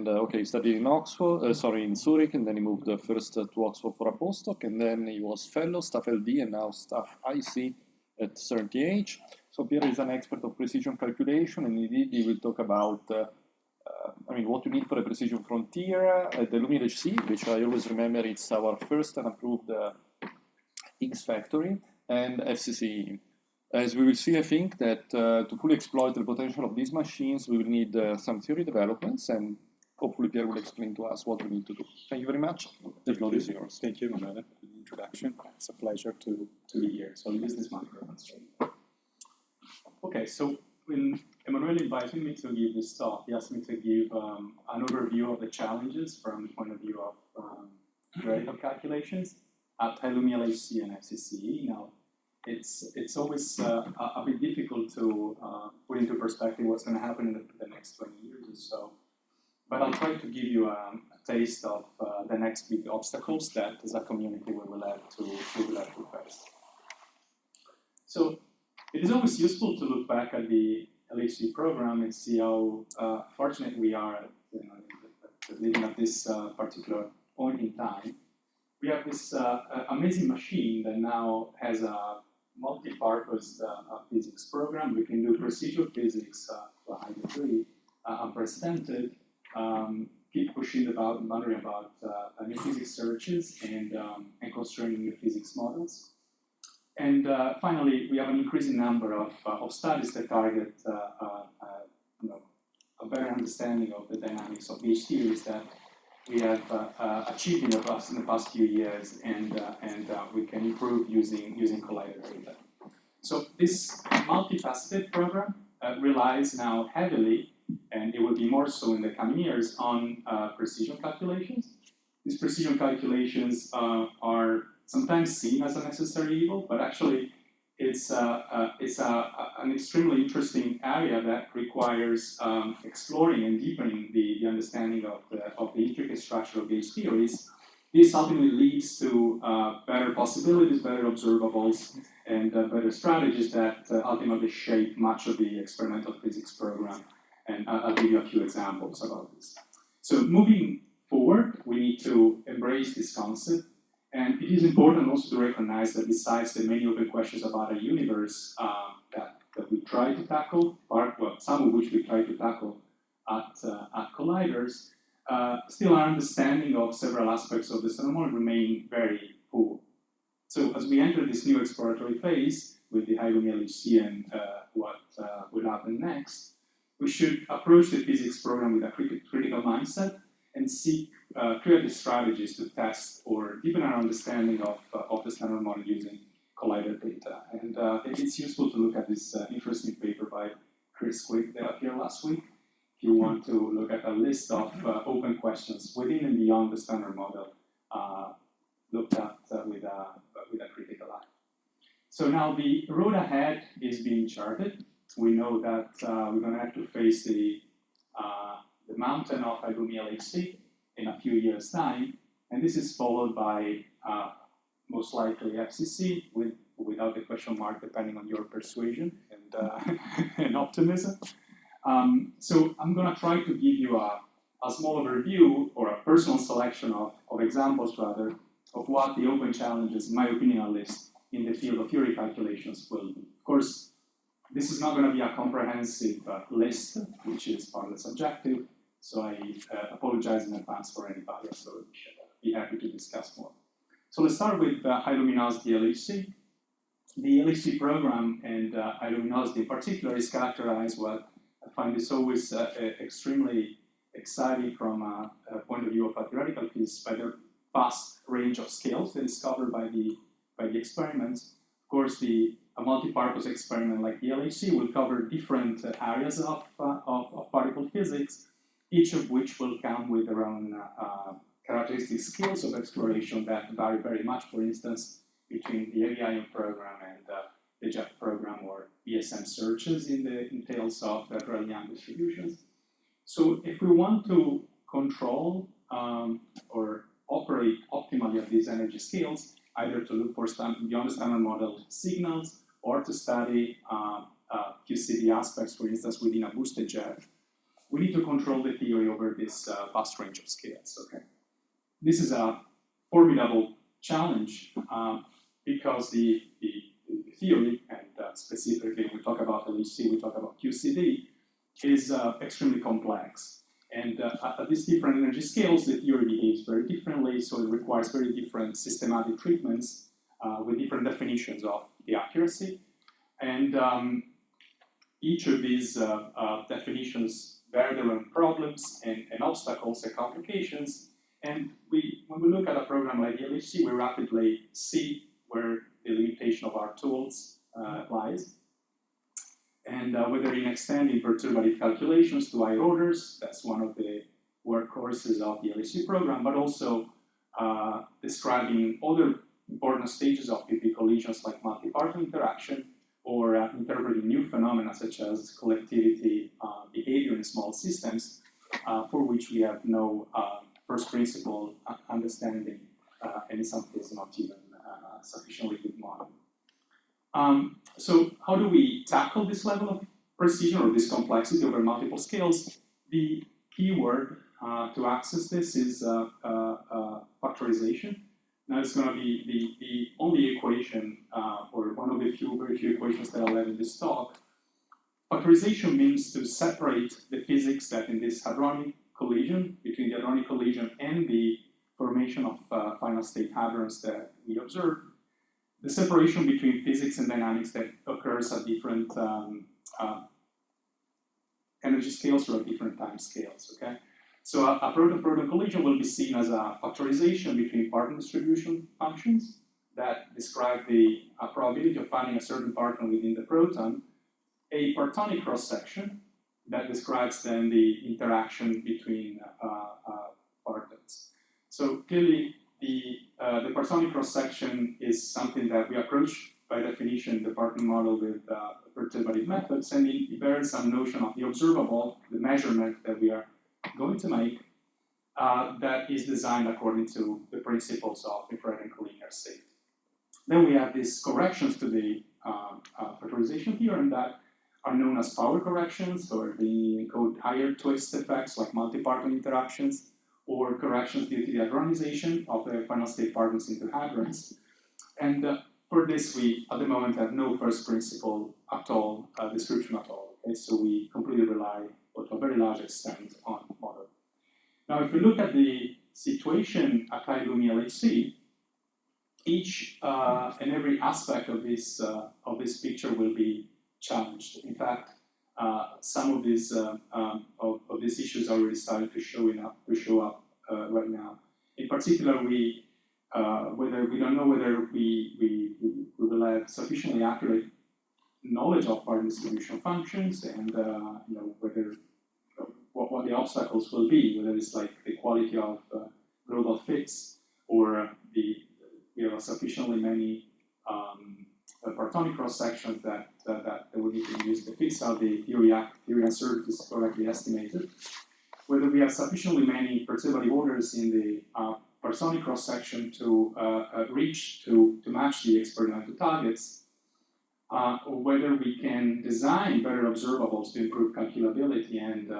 and okay, he studied in in Zurich, and then he moved first to Oxford for a postdoc, and then he was fellow, staff LD, and now staff IC at CERN. So Pier is an expert of precision calculation, and indeed he will talk about what you need for a precision frontier, the HL-LHC, which I always remember it's our first and approved X factory, and FCC. As we will see, I think that to fully exploit the potential of these machines, we will need some theory developments, and hopefully Pier will explain to us what we need to do. Thank you very much. The floor is yours. Thank you, Emanuele, for the introduction. It's a pleasure to be here. So I'll use this microphone. Okay, so when Emanuele invited me to give this talk, he asked me to give an overview of the challenges from the point of view of theoretical calculations at High-Luminosity LHC and FCC. Now, it's always a bit difficult to put into perspective what's going to happen in the next 20 years or so. But I'll try to give you a taste of the next big obstacles that as a community we will have to face. So it is always useful to look back at the LHC program and see how fortunate we are living at this particular point in time. We have this amazing machine that now has a multi-purpose physics program. We can do precision physics to a high degree, unprecedented, keep pushing the boundary about new physics searches and constraining new physics models. And finally, we have an increasing number of studies that target a better understanding of the dynamics of gauge theories that we have achieved in the past few years, and we can improve using collider data. So this multifaceted program relies now heavily, and it will be more so in the coming years, on precision calculations. These precision calculations are sometimes seen as a necessary evil, but actually it's an extremely interesting area that requires exploring and deepening the understanding of the intricate structure of gauge theories. This ultimately leads to better possibilities, better observables, and better strategies that ultimately shape much of the experimental physics program. And I'll give you a few examples about this. So moving forward, we need to embrace this concept. And it is important also to recognize that besides the many open questions about a universe that we try to tackle, some of which we try to tackle at colliders, still our understanding of several aspects of the CERN model remain very poor. So as we enter this new exploratory phase with the High-Luminosity LHC and what will happen next, we should approach the physics program with a critical mindset and seek creative strategies to test or deepen our understanding of the standard model using collider data. And it's useful to look at this interesting paper by Chris Quick that appeared last week. If you want to look at a list of open questions within and beyond the standard model, looked at with a critical eye. So now the road ahead is being charted. We know that we're going to have to face the mountain of High-Luminosity LHC in a few years' time, and this is followed by most likely FCC without the question mark, depending on your persuasion and optimism. So I'm going to try to give you a small overview or a personal selection of examples rather of what the open challenges, in my opinion at least, in the field of theory calculations will be. Of course, this is not going to be a comprehensive list, which is partly subjective. So I apologize in advance for any bias, so we should be happy to discuss more. So let's start with High-Luminosity LHC. The LHC program and High-Luminosity in particular is characterized, well, I find this always extremely exciting from a point of view of a theoretical physics by the vast range of scales that is covered by the experiments. Of course, a multi-purpose experiment like the LHC will cover different areas of particle physics, each of which will come with their own characteristic skills of exploration that vary very much, for instance, between the AVION program and the JET program or ESM searches in the entails of the Young distributions. So if we want to control or operate optimally at these energy scales, either to look for beyond the standard model signals or to study QCD aspects, for instance, within a boosted jet, we need to control the theory over this vast range of scales. Okay, this is a formidable challenge because the theory, and specifically when we talk about LHC, we talk about QCD, is extremely complex. And at these different energy scales, the theory behaves very differently, so it requires very different systematic treatments with different definitions of the accuracy. And each of these definitions bear their own problems and obstacles and complications. And when we look at a program like the LHC, we rapidly see where the limitation of our tools lies. And whether in extending perturbative calculations to higher orders, that's one of the workhorses of the LHC program, but also describing other important stages of PP collisions like multi-particle interaction, or interpreting new phenomena such as collectivity behavior in small systems, for which we have no first principle understanding, and in some cases not even sufficiently good model. So how do we tackle this level of precision or this complexity over multiple scales? The key word to access this is factorization. Now it's going to be the only equation, or one of the very few equations that I'll have in this talk. Factorization means to separate the physics that in this hadronic collision, between the hadronic collision and the formation of final state hadrons that we observe, the separation between physics and dynamics that occurs at different energy scales or at different time scales, okay? So a proton-proton collision will be seen as a factorization between parton distribution functions that describe the probability of finding a certain parton within the proton, a partonic cross-section that describes then the interaction between partons. So clearly, the partonic cross-section is something that we approach by definition the parton model with perturbative methods, and it bears some notion of the observable, the measurement that we are going to make, that is designed according to the principles of infrared and collinear safety. Then we have these corrections to the factorization theorem that are known as power corrections, or they encode higher twist effects like multi-parton interactions, or corrections due to the hadronization of the final state partons into hadrons. And for this, we at the moment have no first principle at all, description at all. Okay? So we completely rely, to a very large extent, on model. Now, if we look at the situation at High-Luminosity LHC, each and every aspect of this picture will be challenged. In fact, some of these issues are already starting to show up right now. In particular, we don't know whether we will have sufficiently accurate knowledge of parton distribution functions, and whether what the obstacles will be, whether it's like the quality of global fits, or we have sufficiently many partonic cross sections that we need to use to fix how the theory uncertainty is correctly estimated. Whether we have sufficiently many perturbative orders in the partonic cross section to match the experimental targets, or whether we can design better observables to improve calculability and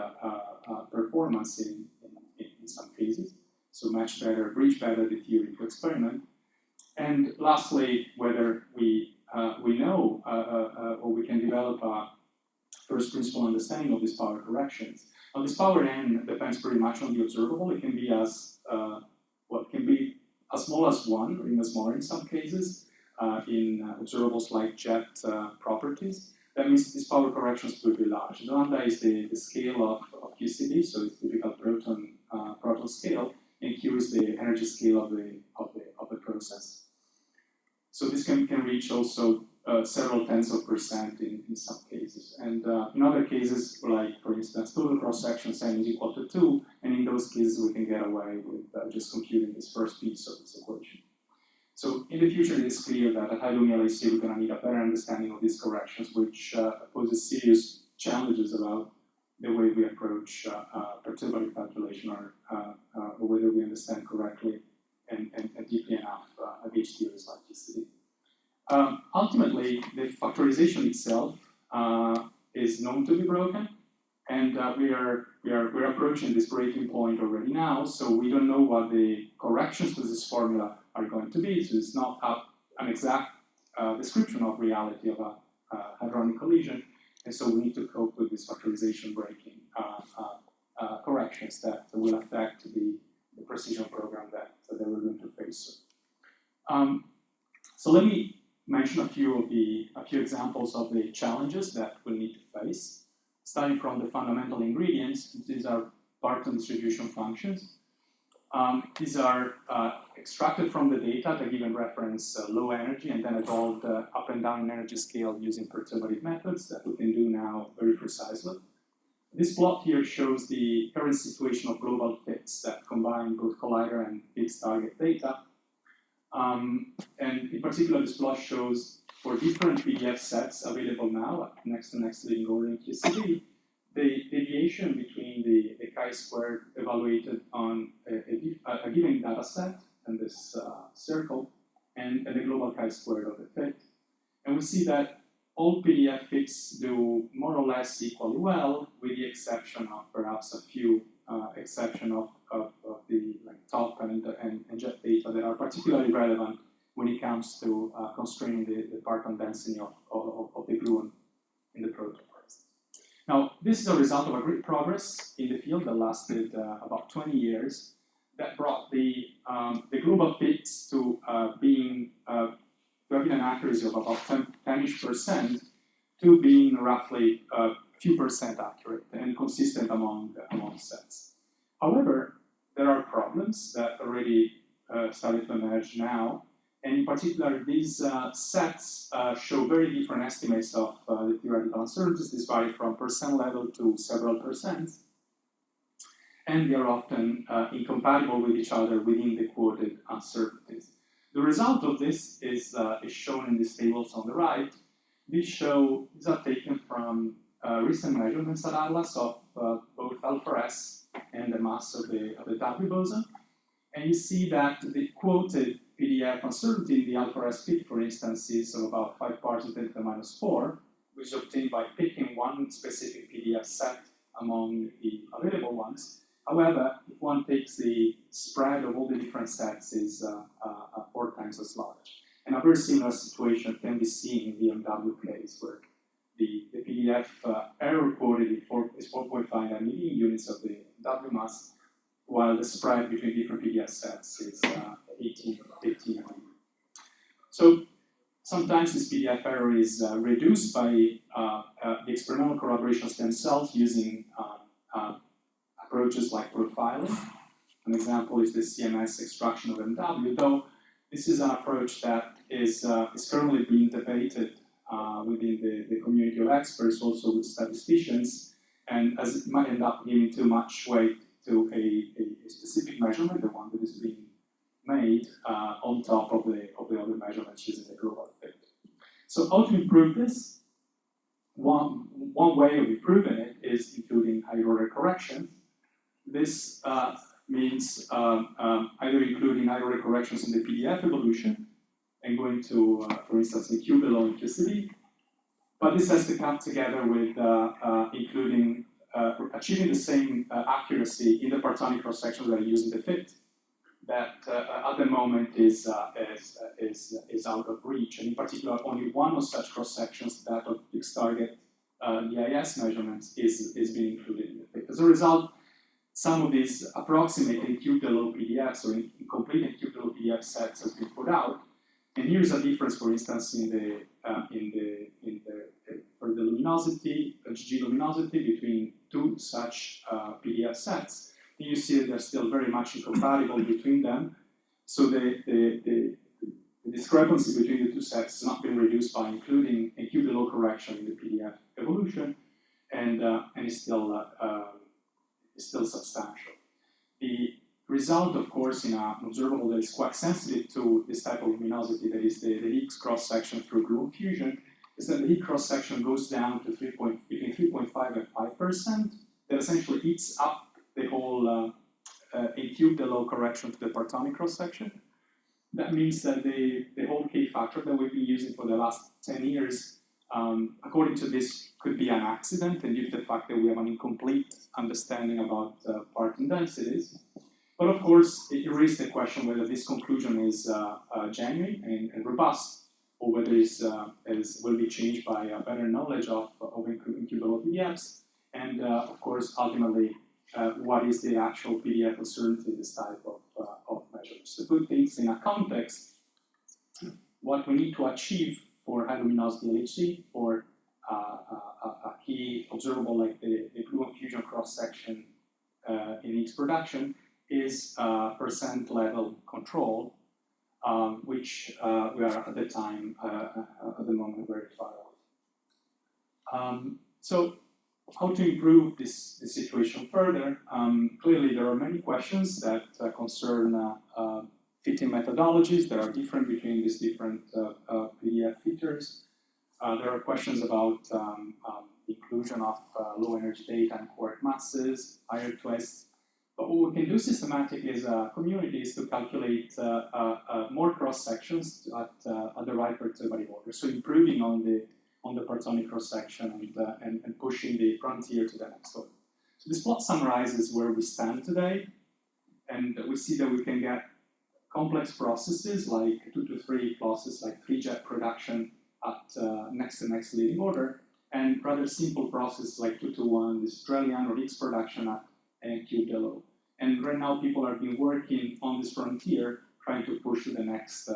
performance in some cases, so bridge better the theory to experiment. And lastly, whether we know or we can develop a first principle understanding of these power corrections. Now, this power n depends pretty much on the observable. It can be as small as 1, or even smaller in some cases, in observables like jet properties. That means these power corrections will be large. Lambda is the scale of QCD, so it's typical proton scale, and Q is the energy scale of the process. So this can reach also several tens of percent in some cases. And in other cases, like for instance, total cross-section n is equal to 2, and in those cases we can get away with just computing this first piece of this equation. So in the future, it is clear that at High-Luminosity LHC, we're going to need a better understanding of these corrections, which poses serious challenges about the way we approach perturbative calculation, or whether we understand correctly and deeply enough gauge theories like QCD. Ultimately, the factorization itself is known to be broken, And we're approaching this breaking point already now, so we don't know what the corrections to this formula are going to be. So it's not an exact description of reality of a hadronic collision, and so we need to cope with this factorization breaking corrections that will affect the precision program that we're going to face. So let me mention a few examples of the challenges that we'll need to face. Starting from the fundamental ingredients, these are Barton distribution functions. These are extracted from the data that give a reference low energy and then evolved up and down in energy scale using perturbative methods that we can do now very precisely. This plot here shows the current situation of global fits that combine both collider and fixed target data. And in particular, this plot shows for different PDF sets available now at next to next leading order in QCD, the deviation between the chi-squared evaluated on a given data set, and this circle, and the global chi-squared of the fit. And we see that all PDF fits do more or less equally well, with the exception of perhaps a few exception of the top and jet data that are particularly relevant when it comes to constraining the parton density of the gluon in the protoparts. Now, this is a result of a great progress in the field that lasted about 20 years that brought the global fits to having an accuracy of about 10-ish% to being roughly a few percent accurate and consistent among sets. However, there are problems that already started to emerge now. And in particular, these sets show very different estimates of the theoretical uncertainties. These vary from percent level to several percents. And they are often incompatible with each other within the quoted uncertainties. The result of this is shown in these tables on the right. These are taken from recent measurements at Atlas of both alpha S and the mass of the W boson. And you see that the quoted PDF uncertainty in the alpha S fit, for instance, is of about 5 parts to the -4, which is obtained by picking one specific PDF set among the available ones. However, if one takes the spread of all the different sets, is 4 times as large. And a very similar situation can be seen in the MW case, where the PDF error quoted is 4.5 million units of the W mass, while the spread between different PDF sets is 18. So sometimes this PDF error is reduced by the experimental corroborations themselves using approaches like profiling. An example is the CMS extraction of MW, though this is an approach that is currently being debated within the community of experts, also with statisticians, and as it might end up giving too much weight to a specific measurement, the one that is being made on top of the other measurements using the global fit. So how to improve this? One way of improving it is including higher order corrections. This means either including higher order corrections in the PDF evolution and going to, for instance, the Q below in QCD. But this has to come together with including achieving the same accuracy in the partonic cross sections that are using the fit. That at the moment is out of reach, and in particular, only one of such cross sections, that of fixed target DIS measurements, is being included in the fit. As a result, some of these approximate encubed low PDFs or incomplete encubed low PDF sets has been put out, and here's a difference, for instance, for the luminosity, GG luminosity between two such PDF sets. You see that they're still very much incompatible between them. So the discrepancy between the two sets has not been reduced by including a Q below correction in the PDF evolution, and is still substantial. The result, of course, in an observable that is quite sensitive to this type of luminosity, that is the Higgs cross-section through gluon fusion, is that the Higgs cross-section goes down to between 3.5 and 5%. That essentially eats up the whole encubed low correction to the partonic cross-section. That means that the whole K factor that we've been using for the last 10 years according to this, could be an accident and due to the fact that we have an incomplete understanding about particle densities. But of course, it raises the question whether this conclusion is genuine and robust, or whether it will be changed by a better knowledge of incubable PDFs, and of course, ultimately, what is the actual PDF uncertainty in this type of measures. To put things in a context, what we need to achieve for high-luminosity LHC, for a key observable like the gluon fusion cross-section in its production, is percent level control, which we are at the moment very far off. So how to improve this situation further? Clearly, there are many questions that concern fitting methodologies that are different between these different PDF fitters. There are questions about inclusion of low energy data and quark masses, higher twists. But what we can do systematically as a community is to calculate more cross sections at the right perturbative order. So improving on the partonic cross section and pushing the frontier to the next order. So this plot summarizes where we stand today, and we see that we can get complex processes like 2 to 3 processes, like 3-jet production at next to next leading order, and rather simple processes like 2 to 1, this Australian or Higgs production at n cubed LO. And right now people are been working on this frontier, trying to push to the next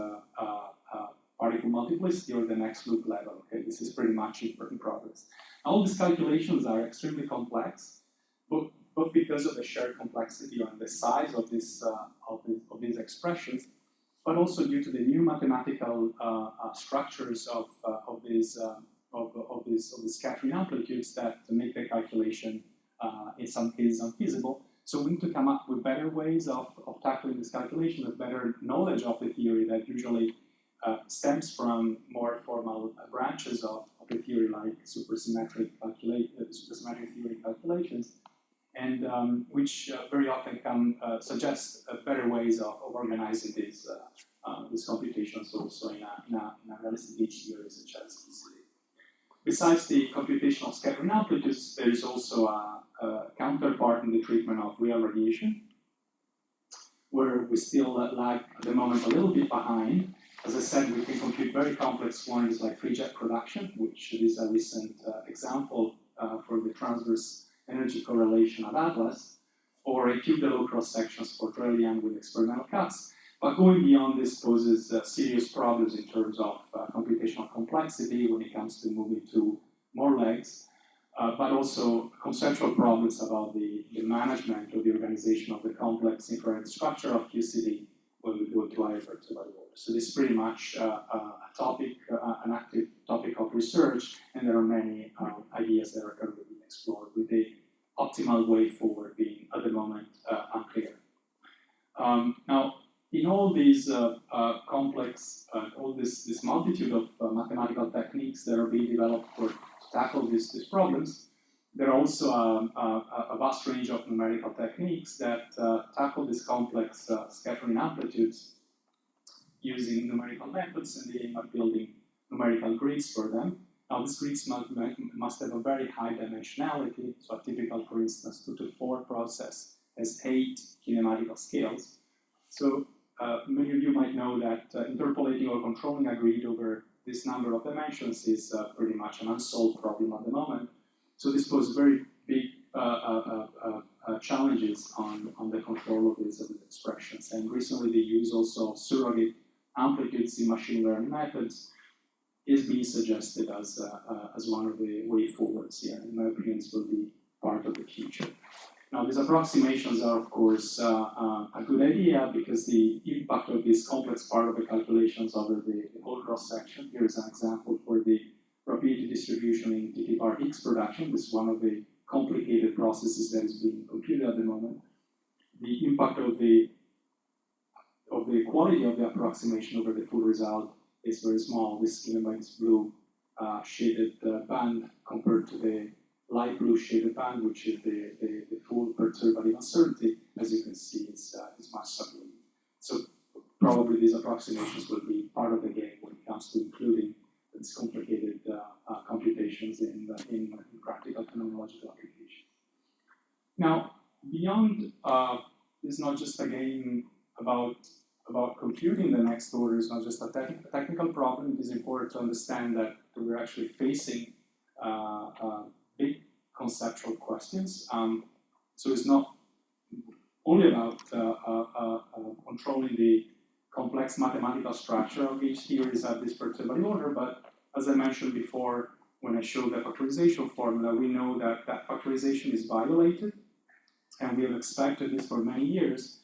particle multiplicity or the next loop level. Okay, this is pretty much in progress. All these calculations are extremely complex, both because of the shared complexity and the size of this of these expressions, but also due to the new mathematical structures of these scattering amplitudes that make the calculation in some cases unfeasible. So we need to come up with better ways of tackling this calculation, with better knowledge of the theory that usually stems from more formal branches of the theory, like supersymmetric theory calculations, and which very often can suggest better ways of organizing these computations also in a realistic H theory such as FCC. Besides the computational scattering amplitudes, there is also a counterpart in the treatment of real radiation, where we still lag at the moment a little bit behind. As I said, we can compute very complex ones like 3-jet production, which is a recent example for the transverse energy correlation of Atlas, or a cubed LO cross sections for Drellian with experimental cuts. But going beyond this poses serious problems in terms of computational complexity when it comes to moving to more legs, but also conceptual problems about the management or the organization of the complex infrared structure of QCD when we go to higher perturbative order. So this is pretty much a topic, an active topic of research, and there are many ideas that are currently being explored, with the optimal way forward being at the moment unclear. Now, in all these complex, all this multitude of mathematical techniques that are being developed to tackle these problems, there are also a vast range of numerical techniques that tackle these complex scattering amplitudes using numerical methods and the aim of building numerical grids for them. Now, these grids must have a very high dimensionality, so a typical, for instance, 2 to 4 process has 8 kinematical scales. So many of you might know that interpolating or controlling a grid over this number of dimensions is pretty much an unsolved problem at the moment. So this poses very big challenges on the control of these expressions. And recently the use also of surrogate amplitudes in machine learning methods is being suggested as one of the way forwards here. In my opinion, this will be part of the future. Now, these approximations are, of course, a good idea because the impact of this complex part of the calculations over the whole cross-section. Here is an example for the rapidity distribution in TT-bar Higgs production. This is one of the complicated processes that is being computed at the moment. The impact of the quality of the approximation over the full result is very small. This is given by this blue shaded band compared to the light blue shaded band, which is the full perturbative uncertainty. As you can see, it's much subtler. So probably these approximations will be part of the game when it comes to including this complicated biological application. Now, beyond it's not just a game about computing the next order. It's not just a technical problem. It is important to understand that we're actually facing big conceptual questions. So it's not only about controlling the complex mathematical structure of each theories at this perturbable order, but as I mentioned before, when I showed the factorization formula, we know that that factorization is violated, and we have expected this for many years,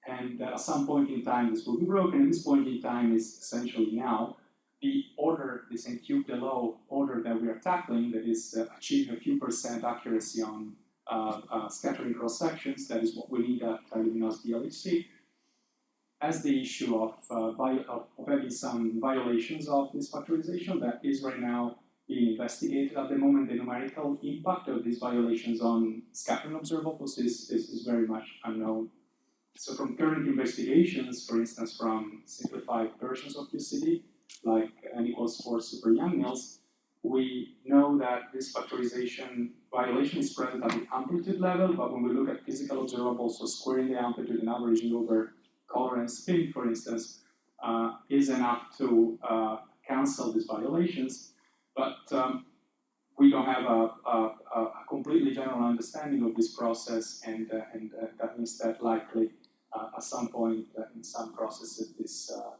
and at some point in time this will be broken, and this point in time is essentially now. The order, this n-cubed-LO order that we are tackling, that is achieving a few % accuracy on scattering cross-sections, that is what we need at High-Luminosity LHC, as the issue of having some violations of this factorization that is right now being investigated. At the moment, the numerical impact of these violations on scattering observables is very much unknown. So from current investigations, for instance, from simplified versions of QCD, like n=4 super Young-Mills, we know that this factorization violation is present at the amplitude level, but when we look at physical observables, so squaring the amplitude and averaging over color and spin, for instance, is enough to cancel these violations, but we don't have a completely general understanding of this process, and that means that likely at some point in some processes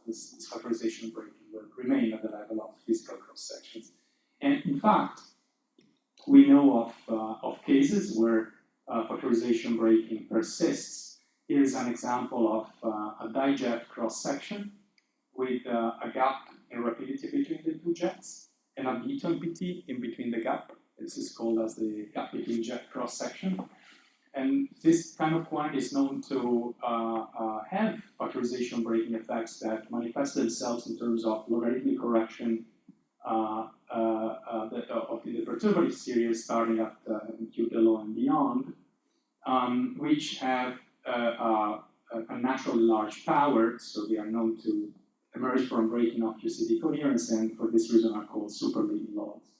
this factorization breaking will remain at the level of physical cross-sections. And in fact, we know of cases where factorization breaking persists. Here's an example of a dijet cross-section with a gap in rapidity between the two jets and a beta MPT in between the gap. This is called as the gap between jet cross-section. And this kind of quantity is known to have factorization breaking effects that manifest themselves in terms of logarithmic correction of the perturbative series starting at n-cubed-LO and beyond, which have a naturally large power, so they are known to emerge from breaking of QCD coherence, and for this reason are called superleading logs.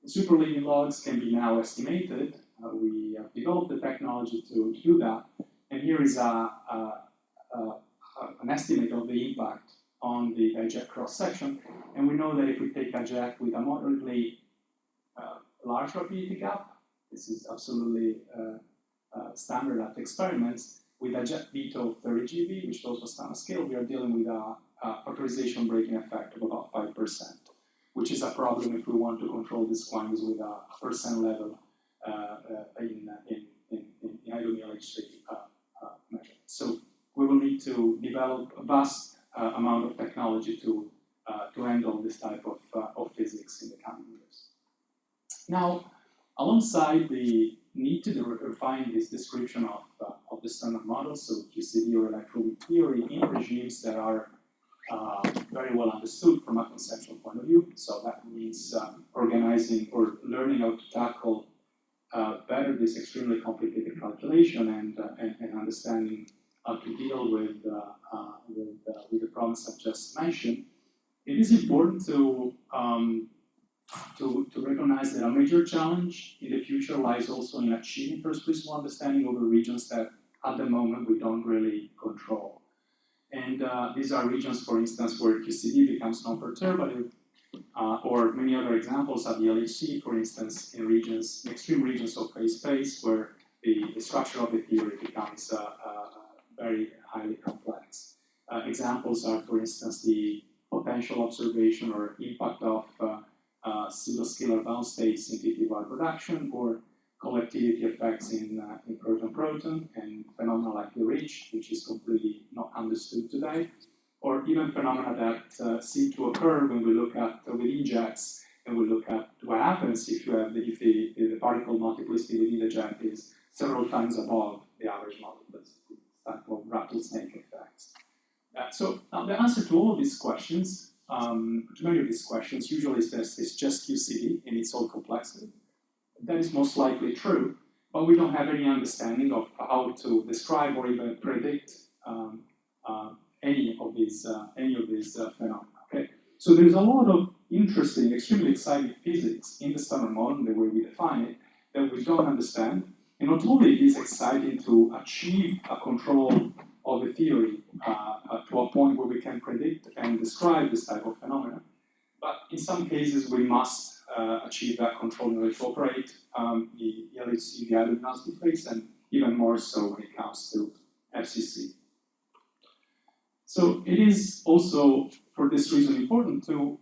Superleading logs can be now estimated. We have developed the technology to do that, and here is an estimate of the impact on the jet cross-section, and we know that if we take a jet with a moderately large rapidity gap, this is absolutely standard at experiments, with a jet beta of 30 GeV, which is also standard scale, we are dealing with a factorization breaking effect of about 5%, which is a problem if we want to control these quantities with a percent level in High-Luminosity LHC measurement. So we will need to develop a vast amount of technology to handle this type of physics in the coming years. Now, alongside the need to refine this description of the standard model, so QCD or electroweak theory in regimes that are very well understood from a conceptual point of view. So that means organizing or learning how to tackle better this extremely complicated calculation and understanding how to deal with the problems I've just mentioned. It is important to recognize that a major challenge in the future lies also in achieving first principle understanding over regions that at the moment we don't really control. And these are regions, for instance, where QCD becomes non-perturbative, or many other examples at the LHC, for instance, in regions, extreme regions of phase space, where the structure of the theory becomes very highly complex. Examples are, for instance, the potential observation or impact of pseudo-scalar bound states in TT-wire production, or collectivity effects in proton-proton, and phenomena like the ridge, which is completely not understood today, or even phenomena that seem to occur when we look at within jets, and we look at what happens if you have the particle multiplicity within the jet is several times above the average multiplicity, type of rattlesnake effects. So the answer to all of these questions, to many of these questions, usually is just QCD in its whole complexity. That is most likely true, but we don't have any understanding of how to describe or even predict any of these phenomena. Okay, so there's a lot of interesting, extremely exciting physics in the standard model, the way we define it, that we don't understand. And not only is it exciting to achieve a control of the theory to a point where we can predict and describe this type of phenomena, but in some cases we must achieve that control in order to operate the LHC, the high-luminosity phase, and even more so when it comes to FCC. So it is also, for this reason, important to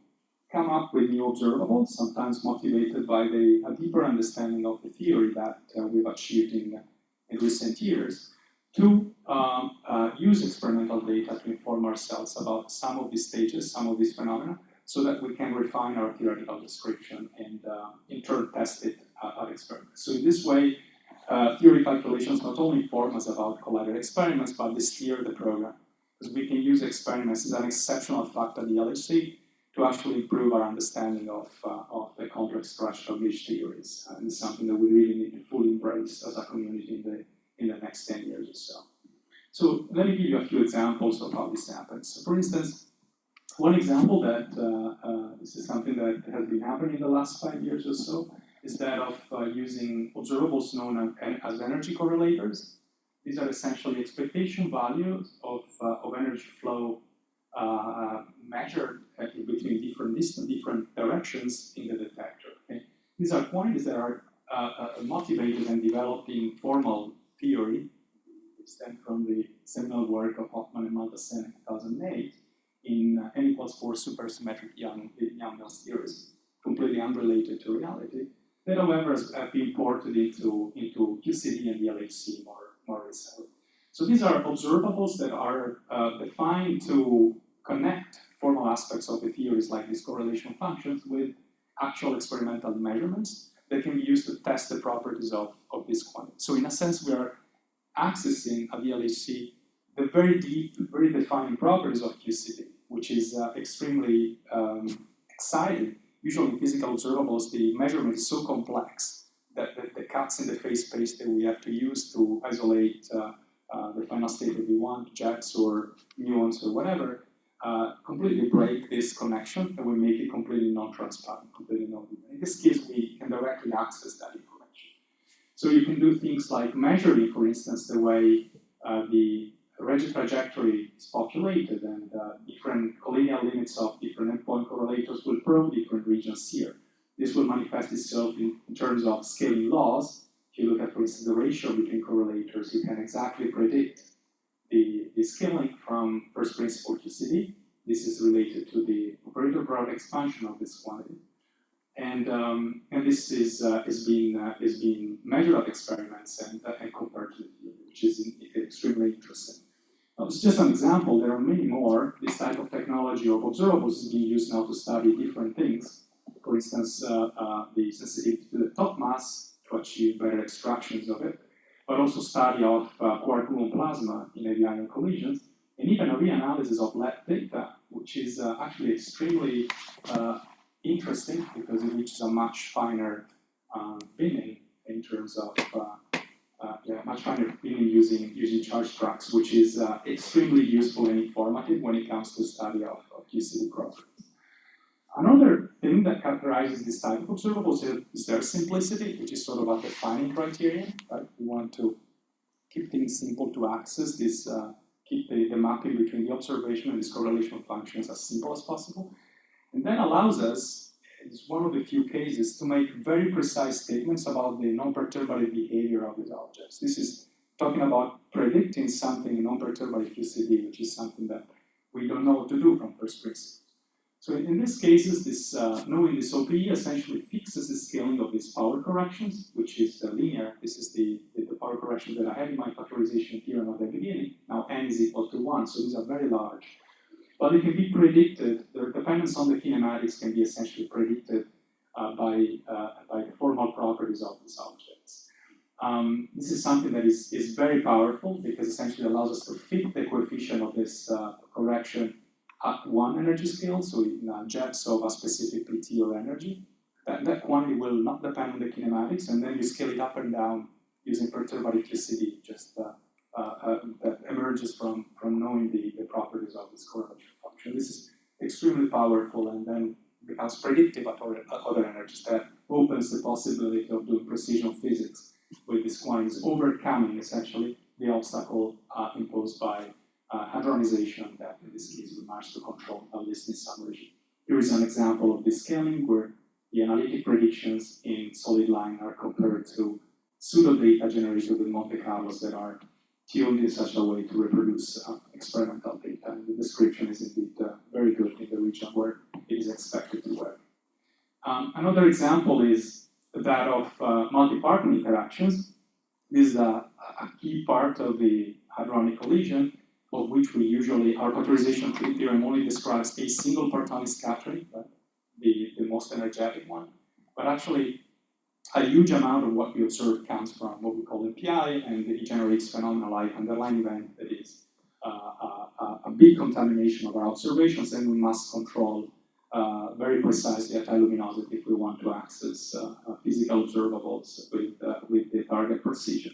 come up with new observables, sometimes motivated by a deeper understanding of the theory that we've achieved in recent years, to use experimental data to inform ourselves about some of these stages, some of these phenomena, so that we can refine our theoretical description and in turn test it at experiments. So in this way, theory calculations not only inform us about collider experiments, but they steer the program. Because we can use experiments as an exceptional factor at the LHC to actually improve our understanding of the complex structure of these theories. And it's something that we really need to fully embrace as a community in the next 10 years or so. So let me give you a few examples of how this happens. So for instance, one example that this is something that has been happening in the last 5 years or so is that of using observables known as energy correlators. These are essentially expectation values of energy flow measured between different directions in the detector. Okay? These are quantities that are motivated and developed in formal theory, which stem from the seminal work of Hoffman and Maldassen in 2008 in N=4 supersymmetric Young-Mills theories, completely unrelated to reality, that however have been ported into QCD and the LHC more recently. So these are observables that are defined to connect formal aspects of the theories like these correlation functions with actual experimental measurements that can be used to test the properties of this quantity. So in a sense, we are accessing at the LHC the very deep, very defining properties of QCD, which is extremely exciting. Usually in physical observables, the measurement is so complex that the cuts in the phase space that we have to use to isolate the final state that we want, jets or muons or whatever, completely break this connection and we make it completely non-transparent, completely non-linear. In this case, we can directly access that information. So you can do things like measuring, for instance, the way the Regge trajectory is populated and different collinear limits of different endpoint correlators will probe different regions here. This will manifest itself in terms of scaling laws. If you look at, for instance, the ratio between correlators, you can exactly predict the scaling from first principle QCD. This is related to the operator broad expansion of this quantity. And this is being measured at experiments and compared to the theory, which is extremely interesting. Now, it's just an example. There are many more. This type of technology of observables is being used now to study different things. For instance, the sensitivity to the top mass to achieve better extractions of it, but also study of Quark-Gluon plasma in heavy ion collisions, and even a reanalysis of LED data, which is actually extremely interesting because it reaches a much finer binning in terms of much finer binning using charge tracks, which is extremely useful and informative when it comes to study of QCD properties. Another thing that characterizes this type of observables is their simplicity, which is sort of a defining criterion. Right? We want to keep things simple to access, keep the mapping between the observation and these correlation functions as simple as possible. And that allows us, it's one of the few cases, to make very precise statements about the non-perturbative behavior of these objects. This is talking about predicting something in non-perturbative QCD, which is something that we don't know what to do from first principles. So in these cases, knowing this OPE essentially fixes the scaling of these power corrections, which is linear. This is the power correction that I had in my factorization theorem at the beginning. Now n is equal to 1, so these are very large. But they can be predicted, their dependence on the kinematics can be essentially predicted by the formal properties of these objects. This is something that is very powerful because essentially allows us to fit the coefficient of this correction at one energy scale, so in jets of a specific PT or energy. That quantity will not depend on the kinematics, and then you scale it up and down using perturbative QCD, just that emerges from knowing the properties of this correlation function. This is extremely powerful, and then becomes predictive at other energies. That opens the possibility of doing precision physics with these quantities, overcoming essentially the obstacle imposed by hadronization that in this case we managed to control, at least in some region. Here is an example of this scaling where the analytic predictions in solid line are compared to pseudo data generated with Monte Carlos that are tuned in such a way to reproduce experimental data. And the description is indeed very good in the region where it is expected to work. Another example is that of multi-partner interactions. This is a key part of the hadronic collision, of which we usually, our factorization theorem only describes a single partonic scattering, right? the most energetic one. But actually, a huge amount of what we observe comes from what we call MPI, and it generates phenomena like underlying event that is a big contamination of our observations, and we must control very precisely at high luminosity if we want to access physical observables with the target precision.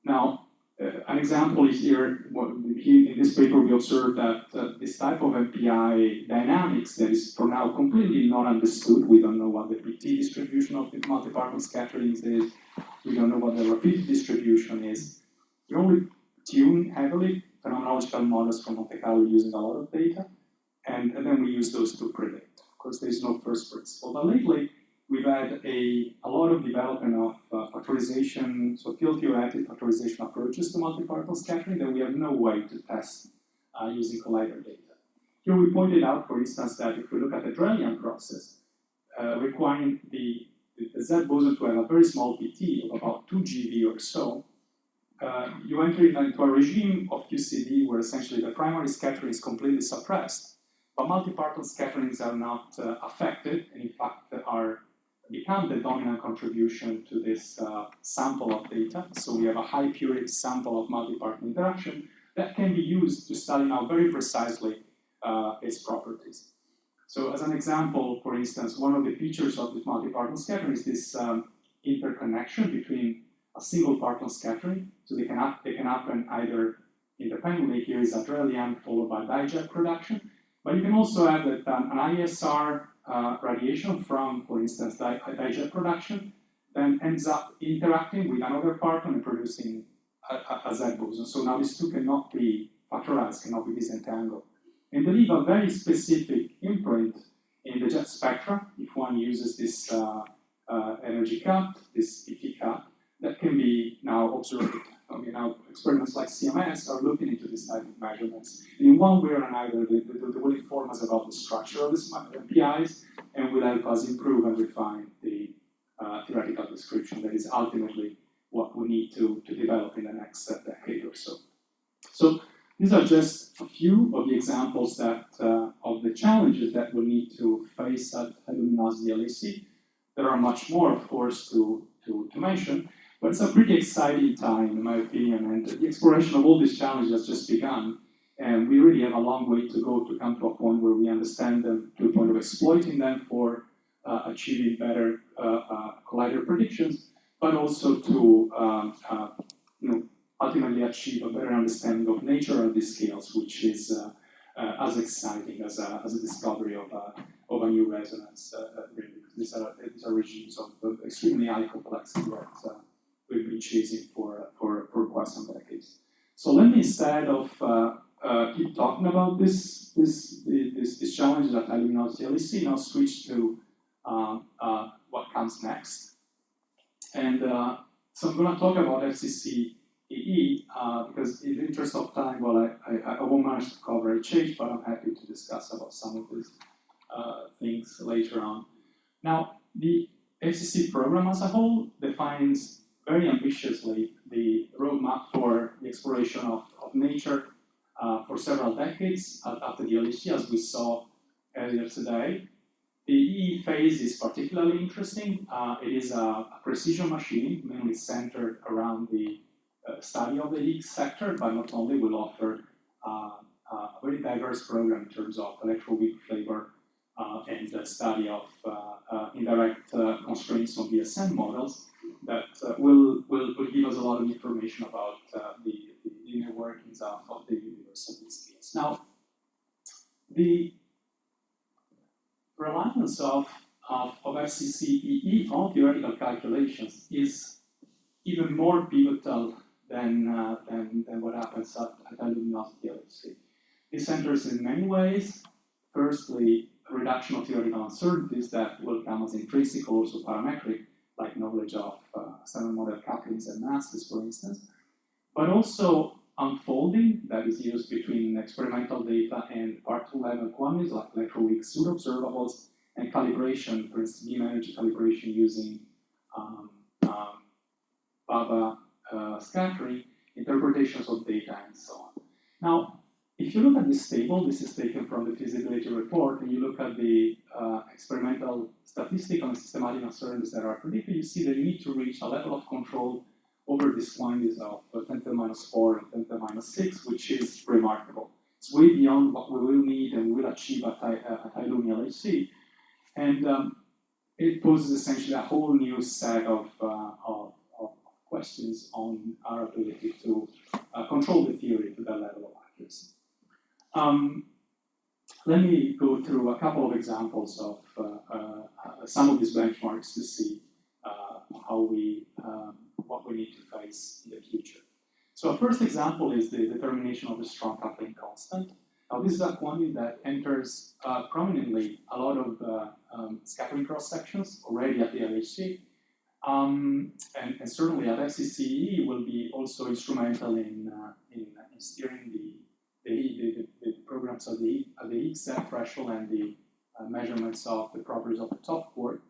Now, an example is here, in this paper we observed that this type of MPI dynamics that is for now completely not understood. We don't know what the PT distribution of the multi-particle scatterings is. We don't know what the rapidity distribution is. We only tune heavily phenomenological models from Monte Carlo using a lot of data, and then we use those to predict. Of course, there is no first principle, but lately we've had a lot of development of factorization, so field theoretic factorization approaches to multi-particle scattering that we have no way to test using collider data. Here we pointed out, for instance, that if we look at the Drellian process, requiring the Z boson to have a very small PT of about 2 GeV or so, you enter into a regime of QCD where essentially the primary scattering is completely suppressed, but multi-particle scatterings are not affected, and in fact become the dominant contribution to this sample of data. So we have a high purity sample of multi-particle interaction that can be used to study now very precisely its properties. So as an example, for instance, one of the features of this multi-particle scattering is this interconnection between a single particle scattering. So they can happen either independently. Here is a Drellian followed by dijet production. But you can also have an ISR radiation from, for instance, dijet production, then ends up interacting with another particle and producing a Z boson. So now these two cannot be factorized, cannot be disentangled. And they leave a very specific imprint in the jet spectra if one uses this energy cut, this PT cut, that can be now observed. Now experiments like CMS are looking into this type of measurements. And in one way or another, they will inform us about the structure of these MPIs and will help us improve and refine the theoretical description that is ultimately what we need to develop in the next decade or so. So these are just a few of the examples that of the challenges that we need to face at High-Luminosity LHC. There are much more, of course, to mention. But it's a pretty exciting time, in my opinion, and the exploration of all these challenges has just begun. And we really have a long way to go to come to a point where we understand them to the point of exploiting them for achieving better collider predictions, but also to ultimately achieve a better understanding of nature at these scales, which is as exciting as a discovery of a new resonance. Really. These are regimes of extremely high complexity that we've been chasing for quite some decades. So let me, instead of keep talking about these challenges at High-Luminosity LHC, now switch to what comes next. And so I'm going to talk about FCC EE because in the interest of time, well, I won't manage to cover HH, but I'm happy to discuss about some of these things later on. Now, the FCC program as a whole defines very ambitiously the roadmap for the exploration of nature for several decades after the LHC, as we saw earlier today. The EE phase is particularly interesting. It is a precision machine, mainly centered around the study of the Higgs sector, but not only, will offer a very diverse program in terms of electroweak flavor and the study of indirect constraints on VSM models that will give us a lot of information about the inner workings of the universe in this case. Now, reliance of FCC on theoretical calculations is even more pivotal than what happens at High-Luminosity LHC. This enters in many ways. Firstly, a reduction of theoretical uncertainties that will come as intrinsic or also parametric, like knowledge of standard model couplings and masses, for instance, but also unfolding that is used between experimental data and particle level quantities like electroweak pseudo-observables, and calibration, for instance, beam energy calibration using BABA scattering, interpretations of data, and so on. Now, if you look at this table, this is taken from the feasibility report, and you look at the experimental statistical and systematic uncertainties that are predicted, you see that you need to reach a level of control over these quantities of 10 to the minus 4 and 10 to the minus 6, which is remarkable. It's way beyond what we will need and will achieve at High-Luminosity LHC. And it poses essentially a whole new set of questions on our ability to control the theory to that level of accuracy. Let me go through a couple of examples of some of these benchmarks to see what we need to face in the future. So a first example is the determination of the strong coupling constant. Now this is a quantity that enters prominently a lot of scattering cross sections already at the LHC, and certainly at FCC will be also instrumental in steering the programs of the heat set threshold and the measurements of the properties of the top quark.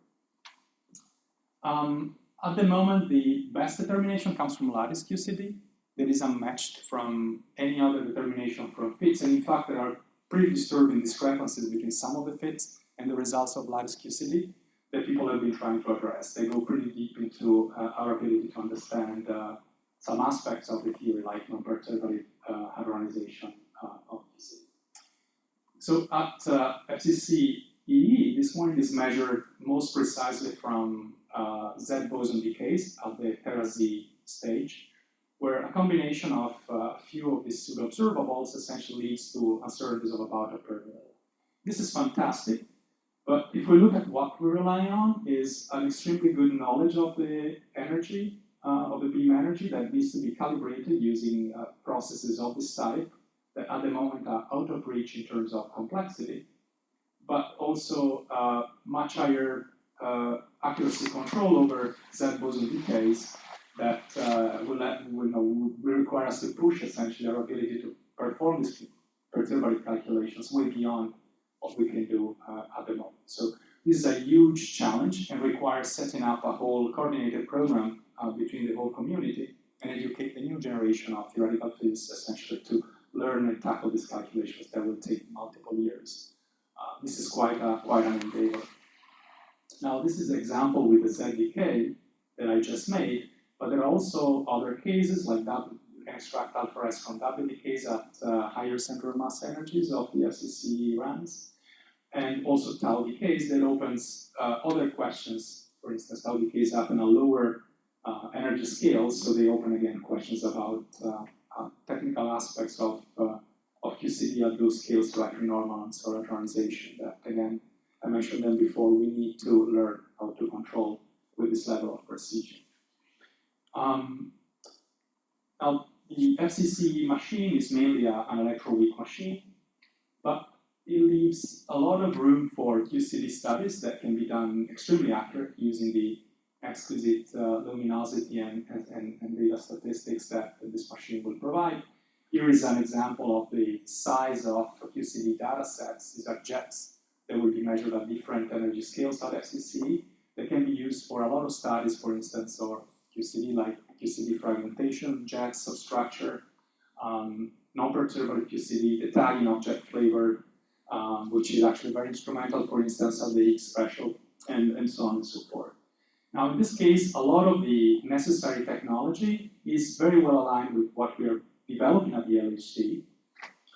At the moment, the best determination comes from lattice QCD. That is unmatched from any other determination from fits, and in fact, there are pretty disturbing discrepancies between some of the fits and the results of lattice QCD that people have been trying to address. They go pretty deep into our ability to understand some aspects of the theory, like non-perturbative hadronization of QCD. So at FCC EE, this one is measured most precisely from Z boson decays at the tera-Z stage, where a combination of a few of these pseudo-observables essentially leads to uncertainties of about a per level. This is fantastic, but if we look at what we're relying on is an extremely good knowledge of the energy, of the beam energy that needs to be calibrated using processes of this type that at the moment are out of reach in terms of complexity, but also much higher accuracy control over Z boson decays that will require us to push essentially our ability to perform these perturbative calculations way beyond what we can do at the moment. So this is a huge challenge and requires setting up a whole coordinated program between the whole community and educate the new generation of theoretical physicists essentially to learn and tackle these calculations that will take multiple years. This is quite an endeavor. Now this is an example with the Z decay that I just made. But there are also other cases like that. You can extract alpha S from W decays at higher central mass energies of the FCC runs, and also tau decays that opens other questions. For instance, tau decays happen at lower energy scales, so they open again questions about technical aspects of QCD at those scales, like renormance or hadronization. That again, I mentioned them before. We need to learn how to control with this level of precision. Now, the FCC machine is mainly an electroweak machine, but it leaves a lot of room for QCD studies that can be done extremely accurate using the exquisite luminosity and data statistics that this machine will provide. Here is an example of the size of QCD data sets. These are jets that will be measured at different energy scales at FCC. They can be used for a lot of studies, for instance, or QCD, like QCD fragmentation, jets, substructure, non-perturbative QCD, the tagging object flavor, which is actually very instrumental, for instance, at the X threshold, and so on and so forth. Now, in this case, a lot of the necessary technology is very well aligned with what we are developing at the LHC,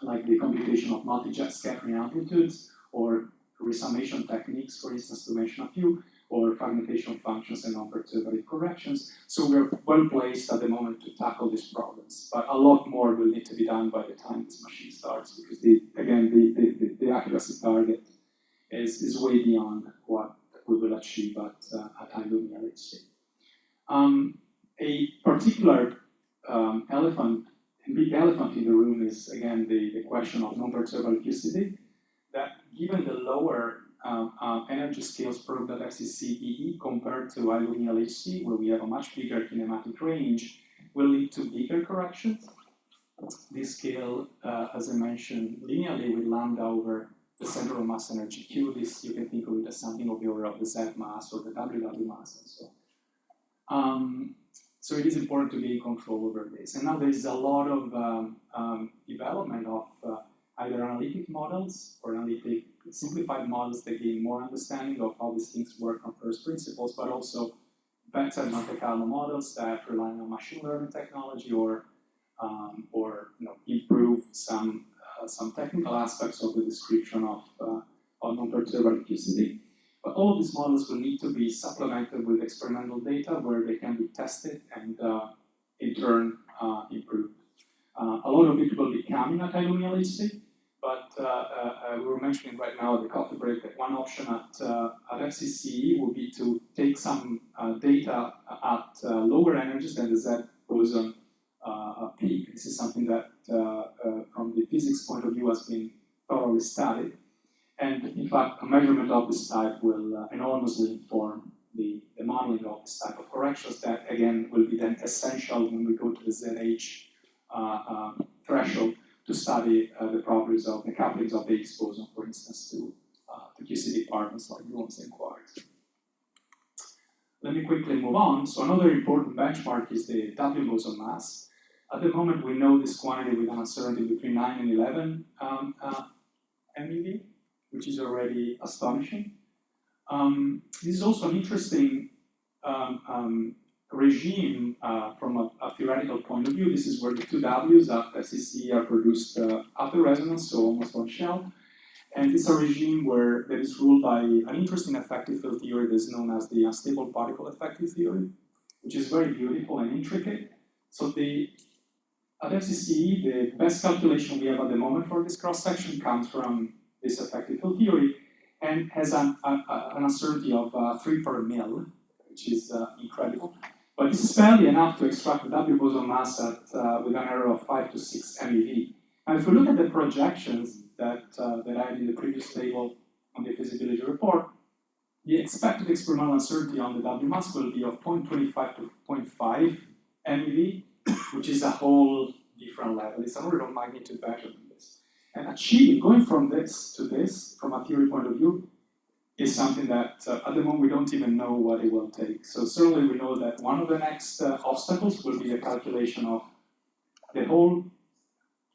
like the computation of multi-jet scattering amplitudes, or resummation techniques, for instance, to mention a few, or fragmentation functions and non-perturbative corrections. So we're well placed at the moment to tackle these problems. But a lot more will need to be done by the time this machine starts, because the accuracy target is way beyond what we will achieve at High-Luminosity LHC. A particular big elephant in the room is, again, the question of non-perturbable QCD, that given the lower energy scales probed at FCC compared to High-Luminosity LHC, where we have a much bigger kinematic range, will lead to bigger corrections. This scale, as I mentioned, linearly with lambda over the central mass energy Q. This, you can think of it as something of the order of the Z mass or the WW mass and so on. So it is important to be in control over this. And now there is a lot of development of either analytic models or analytic simplified models that gain more understanding of how these things work from first principles, but also better Monte Carlo models that rely on machine learning technology or improve some technical aspects of the description of non-perturbable QCD. But all of these models will need to be supplemented with experimental data where they can be tested and in turn improved. A lot of it will be coming at High-Luminosity LHC, but we were mentioning right now at the coffee break that one option at FCC will be to take some data at lower energies than the Z boson peak. This is something that, from the physics point of view, has been thoroughly studied. And in fact, a measurement of this type will enormously inform the modeling of this type of corrections that, again, will be then essential when we go to the ZH threshold to study the properties of the couplings of the Higgs boson, for instance, to QCD partners like gluons and quarks. Let me quickly move on. So another important benchmark is the W boson mass. At the moment, we know this quantity with an uncertainty between 9 and 11 MeV, which is already astonishing. This is also an interesting regime from a theoretical point of view. This is where the two W's at FCC are produced at the resonance, so almost on shell. And it's a regime where that is ruled by an interesting effective field theory that is known as the unstable particle effective theory, which is very beautiful and intricate. So at FCC, the best calculation we have at the moment for this cross-section comes from this effective field theory and has an uncertainty of 3 per mil, which is incredible. But this is barely enough to extract the W boson mass with an error of 5 to 6 MeV. And if we look at the projections that I had in the previous table on the feasibility report, the expected experimental uncertainty on the W mass will be of 0.25 to 0.5 MeV, which is a whole different level. It's an order of magnitude better than this. And achieving, going from this to this, from a theory point of view, is something that at the moment we don't even know what it will take. So certainly we know that one of the next obstacles will be the calculation of the whole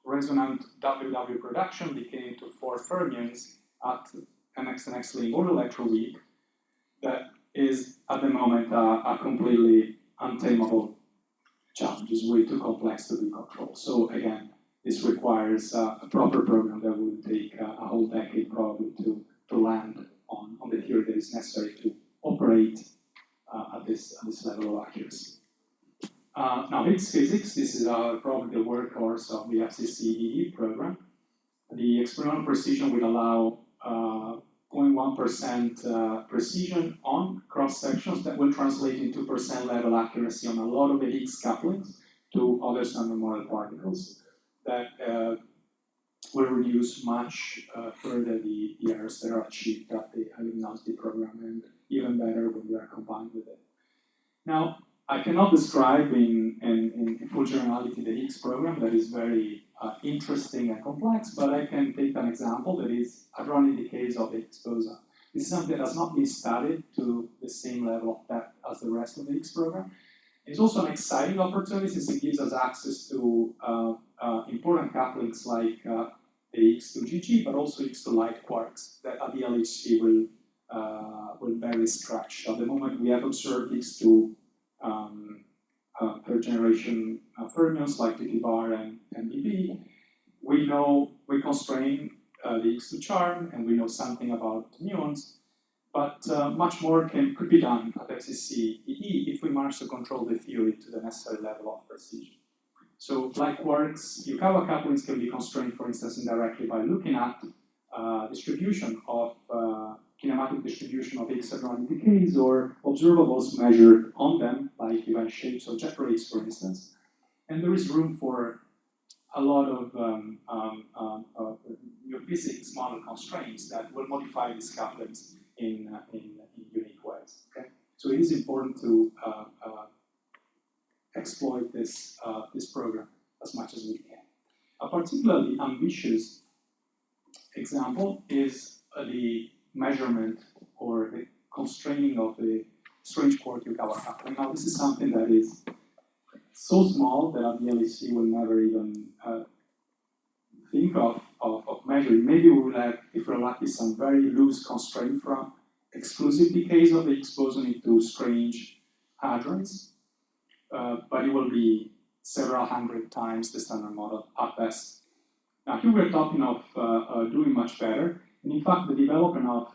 resonant WW production decaying into 4 fermions at an exponentially more electroweak. That is at the moment a completely untamable challenge. It's way too complex to be controlled. So again, this requires a proper program that will take a whole decade probably to land on the theory that is necessary to operate at this level of accuracy. Now, Higgs physics, this is probably the workhorse of the FCC program. The experimental precision will allow 0.1% precision on cross-sections that will translate into percent level accuracy on a lot of the Higgs couplings to other standard model particles that will reduce much further the errors that are achieved at the High-Luminosity program, and even better when we are combined with it. Now, I cannot describe in full generality the Higgs program that is very interesting and complex, but I can take an example that is hadronic decays of the Higgs boson. This is something that has not been studied to the same level of depth as the rest of the Higgs program. It's also an exciting opportunity since it gives us access to important couplings like the Higgs to GG, but also Higgs to light quarks that at the LHC will barely stretch. At the moment, we have observed Higgs to third generation fermions like TT bar and BB. We know we constrain the Higgs to CERN, and we know something about muons, but much more could be done at FCC EE if we manage to control the theory to the necessary level of precision. So, like quarks, Yukawa couplings can be constrained, for instance, indirectly by looking at distribution of kinematic distribution of hexagon decays or observables measured on them, like event shapes or jet rays, for instance. And there is room for a lot of physics model constraints that will modify these couplings in unique ways. Okay? So it is important to exploit this program as much as we can. A particularly ambitious example is the measurement or the constraining of the strange quark Yukawa coupling. Now, this is something that is so small that at the LHC will never even think of measuring. Maybe we will have, if we're lucky, some very loose constraint from exclusive decays of the Higgs boson into strange hadrons, but it will be several hundred times the standard model at best. Now, here we're talking of doing much better. And in fact, the development of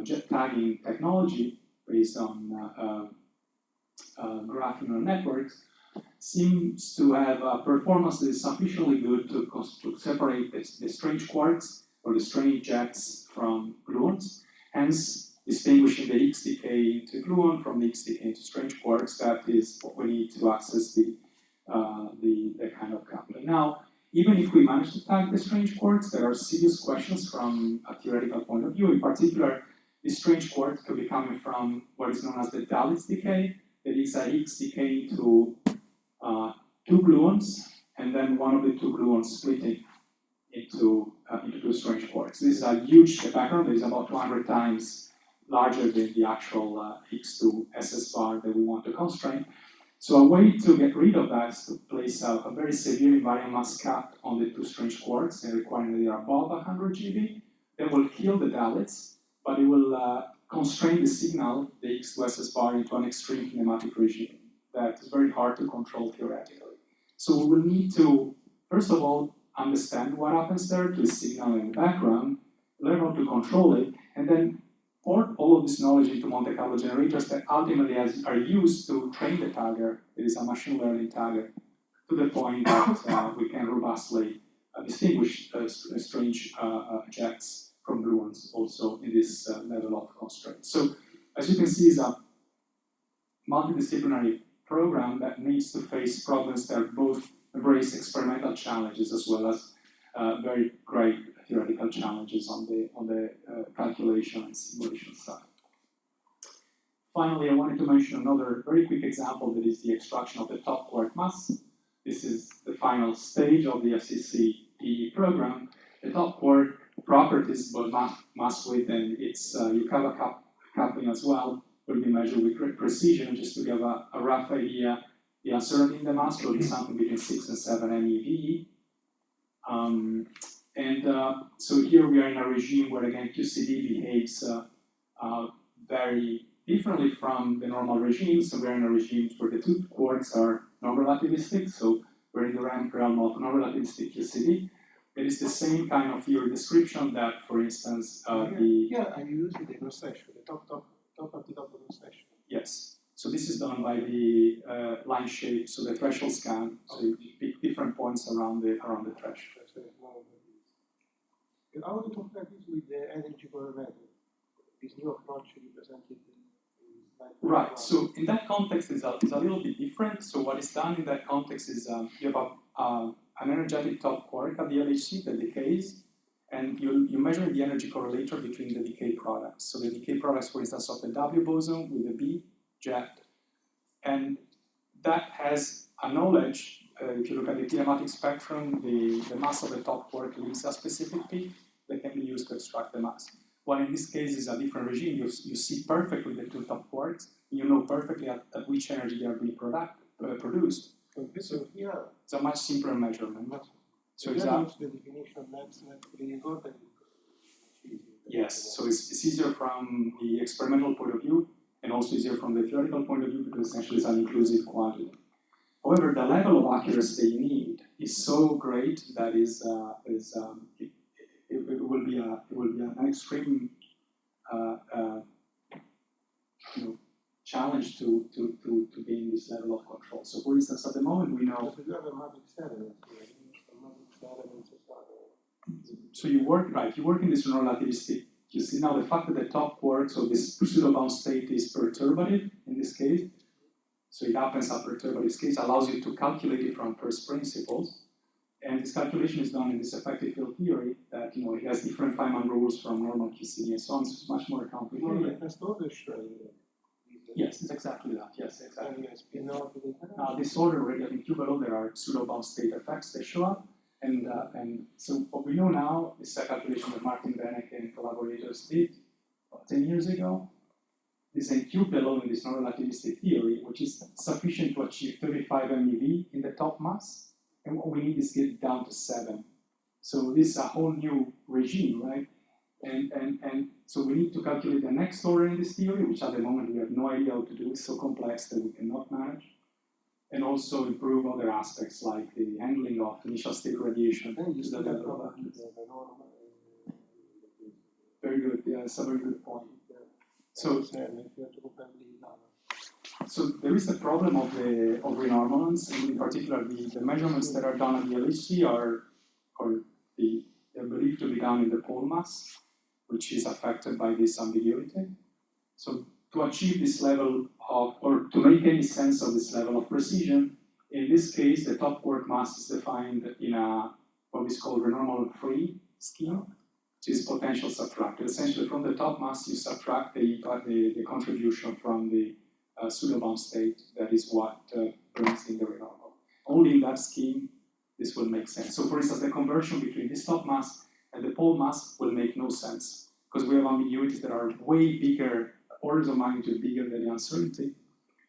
jet tagging technology based on graph neural networks seems to have a performance that is sufficiently good to separate the strange quarks or the strange jets from gluons, hence distinguishing the Higgs decay into gluon from the Higgs decay into strange quarks. That is what we need to access the kind of coupling. Now, even if we manage to tag the strange quarks, there are serious questions from a theoretical point of view. In particular, the strange quarks could be coming from what is known as the Dalitz decay. That is a Higgs decay into two gluons, and then one of the two gluons splitting into two strange quarks. This is a huge background that is about 200 times larger than the actual Higgs to SS bar that we want to constrain. So a way to get rid of that is to place a very severe invariant mass cap on the two strange quarks and requiring that they are above 100 GeV. That will kill the Dalitz, but it will constrain the signal, the Higgs to SS bar, into an extreme kinematic regime that is very hard to control theoretically. So we will need to, first of all, understand what happens there to the signal in the background, learn how to control it, and then port all of this knowledge into Monte Carlo generators that ultimately are used to train the tagger. It is a machine learning tagger to the point that we can robustly distinguish strange jets from gluons also in this level of constraint. So as you can see, it's a multidisciplinary program that needs to face problems that both embrace experimental challenges as well as very great theoretical challenges on the calculation and simulation side. Finally, I wanted to mention another very quick example that is the extraction of the top quark mass. This is the final stage of the FCC PE program. The top quark properties, both mass width and its Yukawa coupling as well, will be measured with great precision. Just to give a rough idea, the uncertainty in the mass will be something between 6 and 7 MeV. So here we are in a regime where, again, QCD behaves very differently from the normal regime. So we're in a regime where the two quarks are non-relativistic. So we're in the realm of non-relativistic QCD. It is the same kind of theory description that, for instance, and you use the cross section, the top of the top of the section. Yes. So this is done by the line shape, so the threshold scan. So you pick different points around the threshold. How do you compare this with the energy colorimeter? This new approach represented in right. So in that context, it's a little bit different. So what is done in that context is you have an energetic top quark at the LHC that decays, and you measure the energy correlator between the decay products. So the decay products, for instance, of the W boson with the B jet, and that has a knowledge. If you look at the kinematic spectrum, the mass of the top quark leaves a specific peak that can be used to extract the mass. While in this case, it's a different regime. You see perfectly the two top quarks. You know perfectly at which energy they are being produced. So here, it's a much simpler measurement. So the definition maps pretty important. Yes, so it's easier from the experimental point of view, and also easier from the theoretical point of view, because essentially it's an inclusive quantity. However, the level of accuracy that you need is so great that it will be an extreme challenge to gain this level of control. So, for instance, at the moment we know. So you have a matrix element here. A matrix element So you work in this non-relativistic. You see now the fact that the top quark, so this pseudo-bound state is perturbative in this case. So it happens at perturbative case, allows you to calculate it from first principles. And this calculation is done in this effective field theory that it has different Feynman rules from normal QCD and so on. So it's much more complicated. Yes, it's exactly that. Yes, exactly. Now this order already, I think below there are pseudo-bound state effects that show up. And so what we know now is a calculation that Martin Beneke and collaborators did 10 years ago. This NQ below in this non-relativistic theory, which is sufficient to achieve 35 MeV in the top mass. And what we need is get down to 7. So this is a whole new regime, right? And so we need to calculate the next order in this theory, which at the moment we have no idea how to do. It's so complex that we cannot manage. And also improve other aspects like the handling of initial state radiation. Very good, yeah, it's a very good point. So there is the problem of the renormalance, and in particular the measurements that are done at the LHC they're believed to be done in the pole mass, which is affected by this ambiguity. So to achieve this level of, or to make any sense of this level of precision, in this case the top quark mass is defined in a what is called renormal-free scheme, which is potential subtracted. Essentially from the top mass you subtract the contribution from the pseudo-bound state. That is what brings in the renormal. Only in that scheme this will make sense. So for instance, the conversion between this top mass and the pole mass will make no sense because we have ambiguities that are way bigger, orders of magnitude bigger than the uncertainty.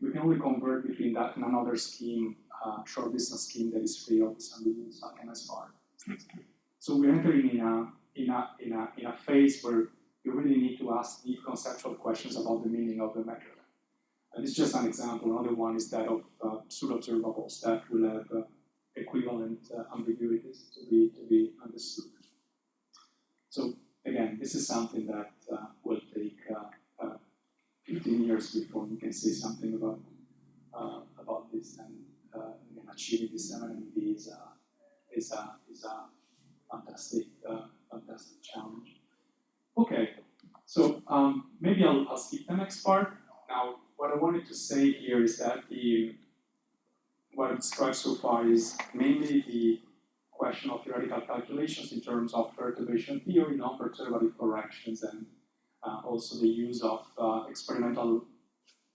We can only convert between that and another scheme, short distance scheme that is free of this ambiguity, like MSR. So we're entering in a phase where you really need to ask deep conceptual questions about the meaning of the measurement. And it's just an example. Another one is that of pseudo-observables that will have equivalent ambiguities to be understood. So again, this is something that will take 15 years before we can say something about this, and achieving this MNMV is a fantastic challenge. Okay, so maybe I'll skip the next part. Now, what I wanted to say here is that what I've described so far is mainly the question of theoretical calculations in terms of perturbation theory, non-perturbative corrections, and also the use of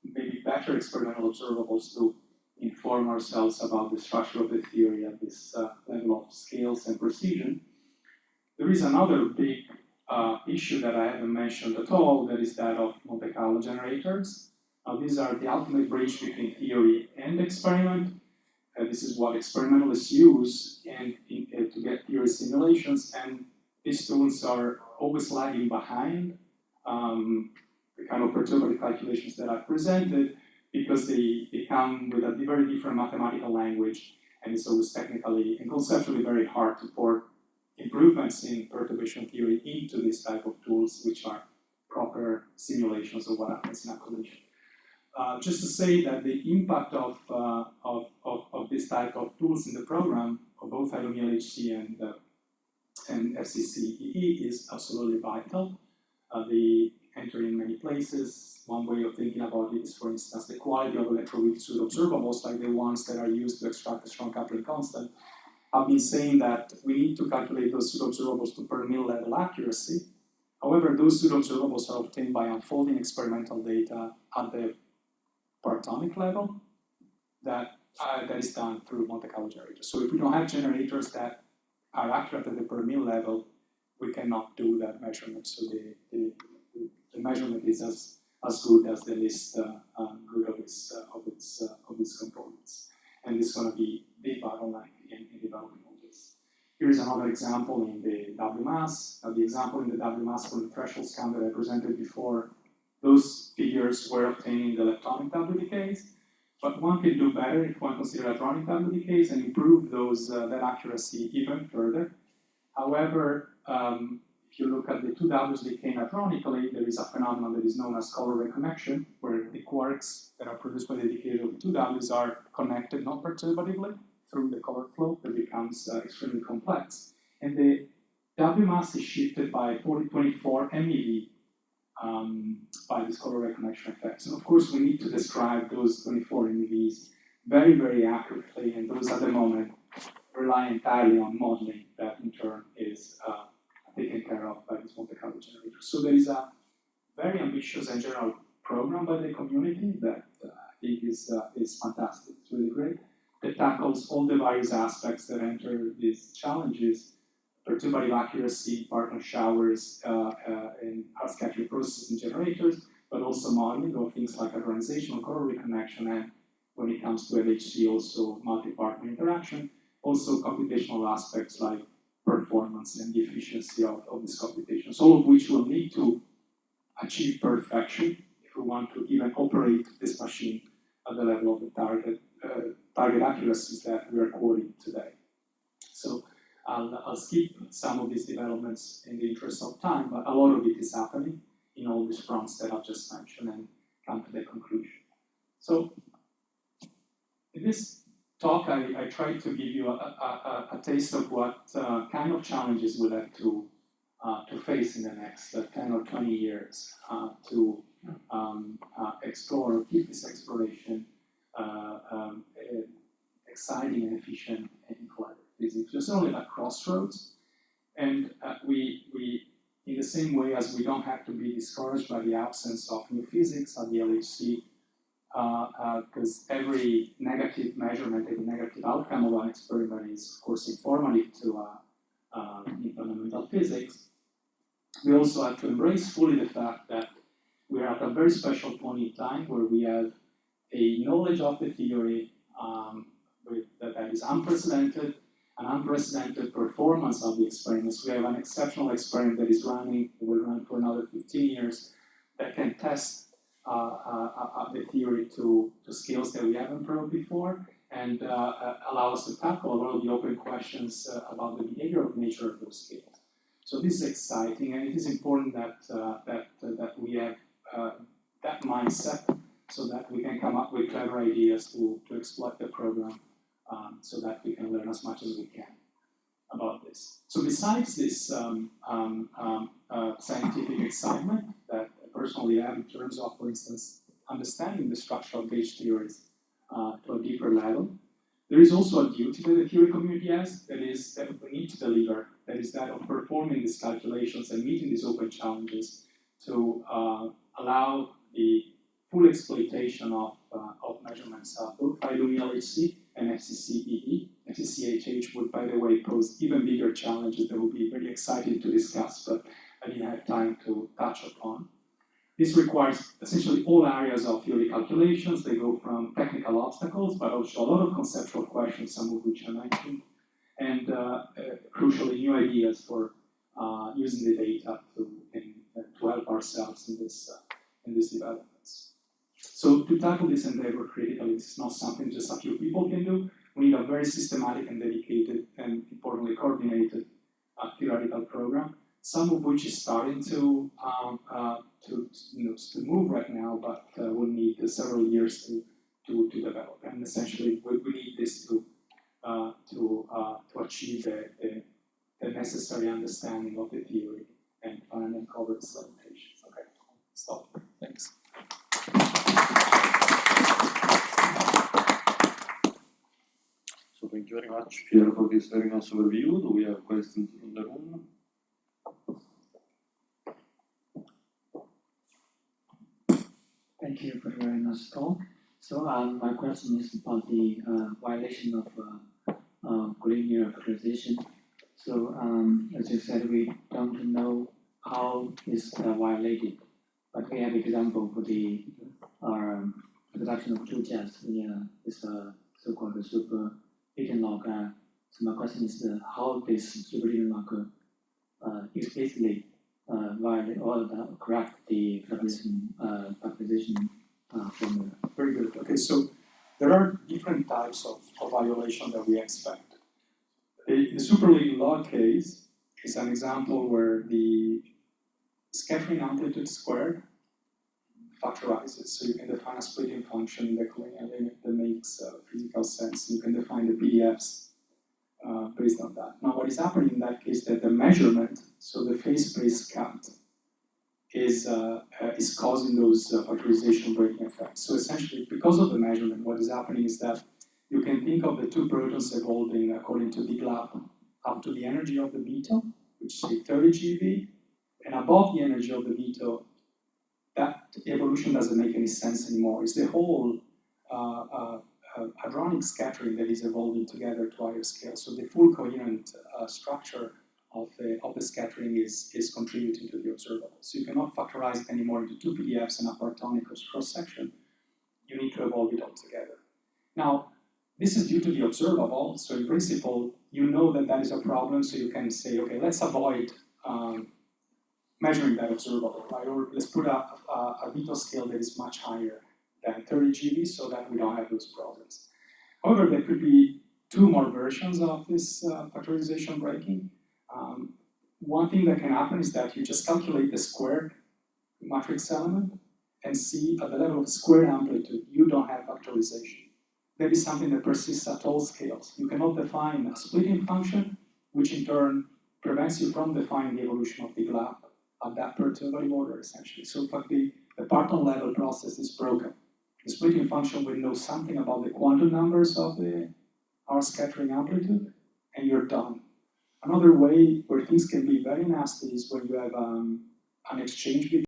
maybe better experimental observables to inform ourselves about the structure of the theory at this level of scales and precision. There is another big issue that I haven't mentioned at all, that is that of Monte Carlo generators. These are the ultimate bridge between theory and experiment. This is what experimentalists use to get theory simulations, and these tools are always lagging behind the kind of perturbative calculations that I've presented, because they come with a very different mathematical language, and it's always technically and conceptually very hard to port improvements in perturbation theory into this type of tools, which are proper simulations of what happens in a collision. Just to say that the impact of this type of tools in the program of both High-Luminosity LHC and FCC is absolutely vital. They enter in many places. One way of thinking about it is, for instance, the quality of electroweak pseudo-observables, like the ones that are used to extract the strong coupling constant. I've been saying that we need to calculate those pseudo-observables to per mil level accuracy. However, those pseudo-observables are obtained by unfolding experimental data at the paratomic level that is done through Monte Carlo generators. So if we don't have generators that are accurate at the per mil level, we cannot do that measurement. So the measurement is as good as the least good of its components. And this is going to be the bottleneck in developing all this. Here's another example in the WMAS. The example in the WMAS for the threshold scan that I presented before, those figures were obtained in the electronic W decays, but one can do better if one considers electronic W decays and improve that accuracy even further. However, if you look at the two W's decaying electronically, there is a phenomenon that is known as color reconnection, where the quarks that are produced by the decay of the two W's are connected non-perturbatively through the color flow that becomes extremely complex. And the W mass is shifted by 24 MeV by this color reconnection effects. And of course, we need to describe those 24 MeVs very, very accurately, and those at the moment rely entirely on modeling that in turn is taken care of by this Monte Carlo generator. So there is a very ambitious and general program by the community that I think is fantastic. It's really great. It tackles all the various aspects that enter these challenges: perturbative accuracy, partner showers, and hard scattering processes and generators, but also modeling of things like hybridization, color reconnection, and when it comes to LHC, also multi-partner interaction, also computational aspects like performance and the efficiency of this computation, all of which will need to achieve perfection if we want to even operate this machine at the level of the target accuracies that we are quoting today. So I'll skip some of these developments in the interest of time, but a lot of it is happening in all these fronts that I've just mentioned and come to the conclusion. So in this talk, I tried to give you a taste of what kind of challenges we'll have to face in the next 10 or 20 years to explore or keep this exploration exciting and efficient and collaborative physics. Just only at crossroads, and we in the same way as we don't have to be discouraged by the absence of new physics at the LHC, because every negative measurement, every negative outcome of an experiment is, of course, informative to in fundamental physics. We also have to embrace fully the fact that we're at a very special point in time where we have a knowledge of the theory that is unprecedented, an unprecedented performance of the experiments. We have an exceptional experiment that is running, will run for another 15 years, that can test the theory to scales that we haven't probed before, and allow us to tackle a lot of the open questions about the behavior of nature of those scales. So this is exciting, and it is important that we have that mindset so that we can come up with clever ideas to exploit the program so that we can learn as much as we can about this. So besides this scientific excitement that I personally have in terms of, for instance, understanding the structural gauge theories to a deeper level, there is also a duty that the theory community has that we need to deliver, that is that of performing these calculations and meeting these open challenges to allow the full exploitation of measurements of both High-Luminosity LHC and FCC FCC-HH would, by the way, pose even bigger challenges that would be very exciting to discuss, but I didn't have time to touch upon. This requires essentially all areas of theory calculations. They go from technical obstacles, but also a lot of conceptual questions, some of which I mentioned, and crucially, new ideas for using the data to help ourselves in these developments. So to tackle this endeavor critically, this is not something just a few people can do. We need a very systematic and dedicated and importantly coordinated theoretical program, some of which is starting to move right now, but will need several years to develop. And essentially, we need this to achieve the necessary understanding of the theory and find and cover its limitations. Okay, stop. Thanks. So thank you very much, Pier, for this very nice overview. Do we have questions in the room? Thank you for the very nice talk. So my question is about the violation of collinear factorization. So as you said, we don't know how it's violated, but we have example for the production of two jets. It's a so-called super hidden lock. So my question is how this super hidden lock explicitly violate or correct the factorization formula. Very good. Okay, so there are different types of violation that we expect. The super leading log case is an example where the scattering amplitude squared factorizes. So you can define a splitting function in the collinear limit that makes physical sense. You can define the PDFs based on that. Now, what is happening in that case that the measurement, so the phase space count, is causing those factorization breaking effects. So essentially, because of the measurement, what is happening is that you can think of the two protons evolving according to Big Lab up to the energy of the veto, which is say 30 GeV, and above the energy of the veto, that evolution doesn't make any sense anymore. It's the whole hadronic scattering that is evolving together to higher scale. So the full coherent structure of the scattering is contributing to the observable. So you cannot factorize it anymore into two PDFs and a partonic cross-section. You need to evolve it all together. Now, this is due to the observable. So in principle, you know that that is a problem. So you can say, okay, let's avoid measuring that observable, right? Or let's put a veto scale that is much higher than 30 GeV so that we don't have those problems. However, there could be two more versions of this factorization breaking. One thing that can happen is that you just calculate the squared matrix element and see at the level of squared amplitude, you don't have factorization. That is something that persists at all scales. You cannot define a splitting function, which in turn prevents you from defining the evolution of the Big-Lab at that perturbative order, essentially. So in fact, the parton level process is broken. The splitting function will know something about the quantum numbers of the R scattering amplitude, and you're done. Another way where things can be very nasty is when you have an exchange between